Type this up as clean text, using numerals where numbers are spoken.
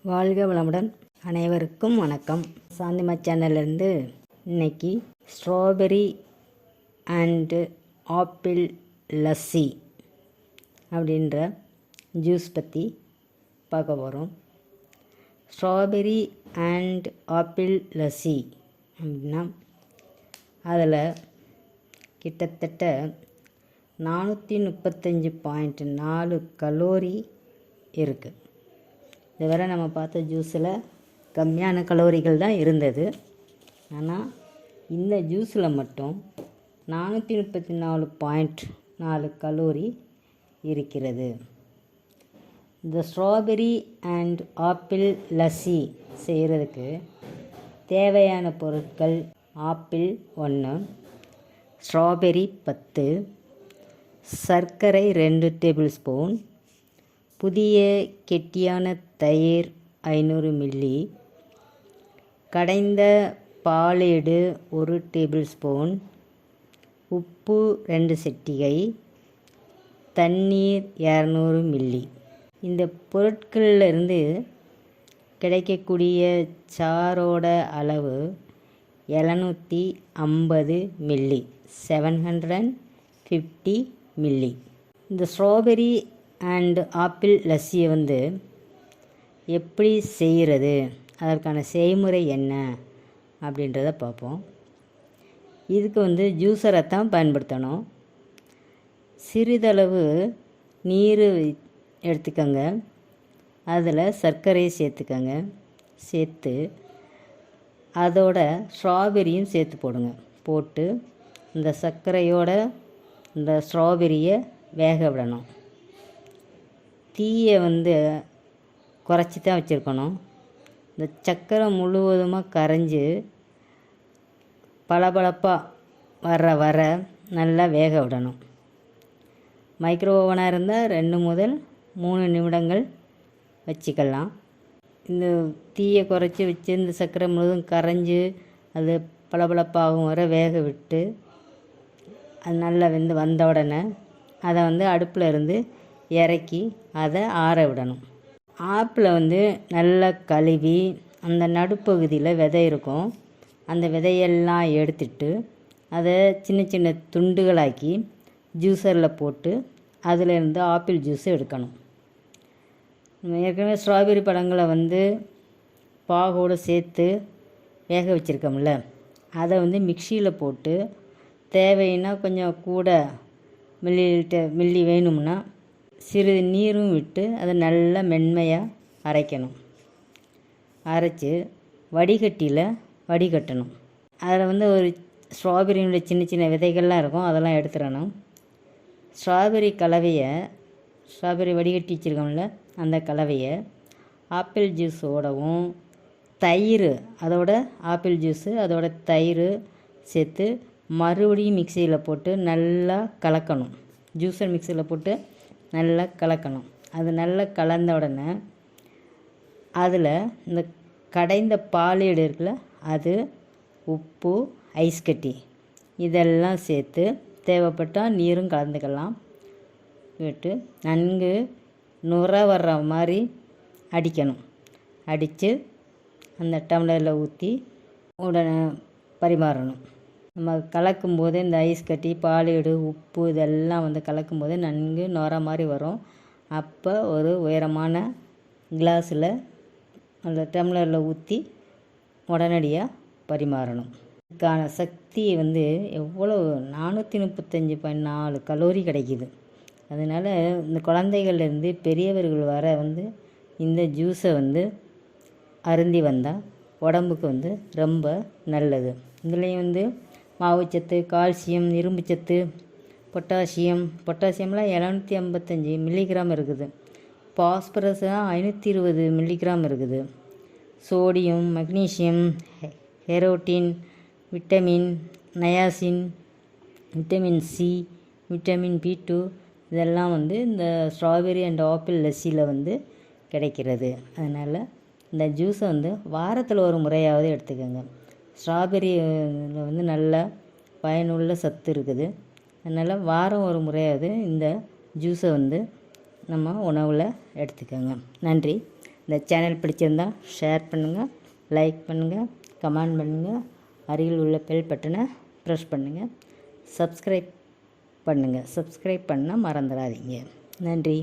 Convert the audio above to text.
வாழ்க வளமுடன். அனைவருக்கும் வணக்கம். சாந்திமா சேனல்லேருந்து இன்னைக்கு ஸ்ட்ராபெரி அண்டு ஆப்பிள் லஸ்ஸி அப்படின்ற ஜூஸ் பற்றி பார்க்க போகிறோம். ஸ்ட்ராபெரி அண்ட் ஆப்பிள் லஸ்ஸி அப்படின்னா அதில் கிட்டத்தட்ட 435.4 கலோரி இருக்குது. இதுவரை நம்ம பார்த்த ஜூஸில் கம்மியான கலோரிகள் தான் இருந்தது. ஆனால் இந்த ஜூஸில் மட்டும் 434.4 கலோரி இருக்கிறது. இந்த ஸ்ட்ராபெரி அண்ட் ஆப்பிள் லஸ்ஸி செய்கிறதுக்கு தேவையான பொருட்கள்: ஆப்பிள் 1, ஸ்ட்ராபெரி 10, சர்க்கரை 2 டேபிள் ஸ்பூன், புதிய கெட்டியான தயிர் 500 மில்லி, கடைந்த பாலேடு 1 டேபிள் ஸ்பூன், உப்பு 2 சிட்டிகை, தண்ணீர் 200 மில்லி. இந்த பொருட்களிலிருந்து கிடைக்கக்கூடிய சாரோட அளவு 750 மில்லி, 750 மில்லி. இந்த ஸ்ட்ராபெரி அண்ட் ஆப்பிள் லஸ்ஸியை எப்படி செய்கிறது, அதற்கான செய்முறை என்ன அப்படின்றத பார்ப்போம். இதுக்கு ஜூஸரை தான் பயன்படுத்தணும். சிறிதளவு நீர் எடுத்துக்கோங்க, அதில் சர்க்கரையை சேர்த்துக்கோங்க. சேர்த்து அதோட ஸ்ட்ராபெரியும் சேர்த்து போடுங்க. போட்டு இந்த சர்க்கரையோட இந்த ஸ்ட்ராபெரியை வேக விடணும். தீயை குறைச்சி தான் வச்சுருக்கணும். இந்த சர்க்கரை முழுவதுமாக கரைஞ்சி பளபளப்பாக வர நல்லா வேக விடணும். மைக்ரோ ஓவனாக இருந்தால் 2 முதல் 3 நிமிடங்கள் வச்சுக்கலாம். இந்த தீயை குறைச்சி வச்சு இந்த சர்க்கரை முழுவதும் கரைஞ்சி அது பளபளப்பாகவும் வர வேக விட்டு அது நல்லா வந்த உடனே அதை அடுப்பில் இருந்து இறக்கி அதை ஆற விடணும். ஆப்பிளை நல்லா கழுவி அந்த நடுப்பகுதியில் விதை இருக்கும், அந்த விதையெல்லாம் எடுத்துட்டு அதை சின்ன சின்ன துண்டுகளாக்கி ஜூஸரில் போட்டு அதிலேருந்து ஆப்பிள் ஜூஸை எடுக்கணும். ஏற்கனவே ஸ்ட்ராபெரி பழங்களை பாகோடு சேர்த்து வேக வச்சுருக்கோம்ல, அதை மிக்சியில் போட்டு தேவைன்னா கொஞ்சம் கூட மில்லி வேணும்னா சிறிது நீரும் விட்டு அதை நல்லா மென்மையாக அரைக்கணும். அரைச்சி வடிகட்டியில் வடிகட்டணும். அதில் ஒரு ஸ்ட்ராபெரியினுடைய சின்ன சின்ன விதைகள்லாம் இருக்கும், அதெல்லாம் எடுத்துடணும். ஸ்ட்ராபெரி வடிகட்டி வச்சுருக்கோம்ல, அந்த கலவையை ஆப்பிள் ஜூஸோடவும் தயிர், அதோட ஆப்பிள் ஜூஸு அதோட தயிர் சேர்த்து மறுபடியும் மிக்சியில் போட்டு நல்லா கலக்கணும். ஜூஸர் மிக்சியில் போட்டு நல்லா கலக்கணும். அது நல்லா கலந்த உடனே அதில் இந்த கடைந்த பாலேடு இருக்குல்ல, அது, உப்பு, ஐஸ் கட்டி இதெல்லாம் சேர்த்து தேவைப்பட்டால் நீரும் கலந்துக்கலாம். விட்டு நன்கு நுர வர்ற மாதிரி அடிக்கணும். அடித்து அந்த டம்ளரில் ஊற்றி உடனே பரிமாறணும். நம்ம கலக்கும்போது இந்த ஐஸ் கட்டி, பாலேடு, உப்பு இதெல்லாம் கலக்கும்போது நன்கு நுர மாதிரி வரும். அப்போ ஒரு உயரமான கிளாஸில் அந்த டம்ளரில் ஊற்றி உடனடியாக பரிமாறணும். இதுக்கான சக்தி எவ்வளோ 435.4 கலோரி கிடைக்கிது. அதனால் இந்த குழந்தைகள்லேருந்து பெரியவர்கள் வர இந்த ஜூஸை அருந்தி வந்தால் உடம்புக்கு ரொம்ப நல்லது. இதுலேயும் மாவுச்சத்து, கால்சியம், இரும்புச்சத்து, பொட்டாசியம்லாம் 755 மில்லிகிராம் இருக்குது. பாஸ்பரஸ் 520 மில்லிகிராம் இருக்குது. சோடியம், மக்னீசியம், ஹெரோட்டின், vitamin, niacin, vitamin C, vitamin B2 இதெல்லாம் இந்த ஸ்ட்ராபெரி அண்ட் ஆப்பிள் லஸ்ஸியில் கிடைக்கிறது. அதனால் இந்த ஜூஸை வாரத்தில் ஒரு முறையாவது எடுத்துக்கோங்க. ஸ்ட்ராபெரியில் நல்ல பயனுள்ள சத்து இருக்குது. அதனால் வாரம் ஒரு முறையாவது இந்த ஜூஸை நம்ம உணவில் எடுத்துக்கோங்க. நன்றி. இந்த சேனல் பிடிச்சிருந்தால் ஷேர் பண்ணுங்கள், லைக் பண்ணுங்கள், கமெண்ட் பண்ணுங்கள், அருகில் உள்ள பெல் பட்டனை ப்ரெஸ் பண்ணுங்கள், சப்ஸ்கிரைப் பண்ணுங்கள். சப்ஸ்கிரைப் பண்ணால் மறந்துடாதீங்க. நன்றி.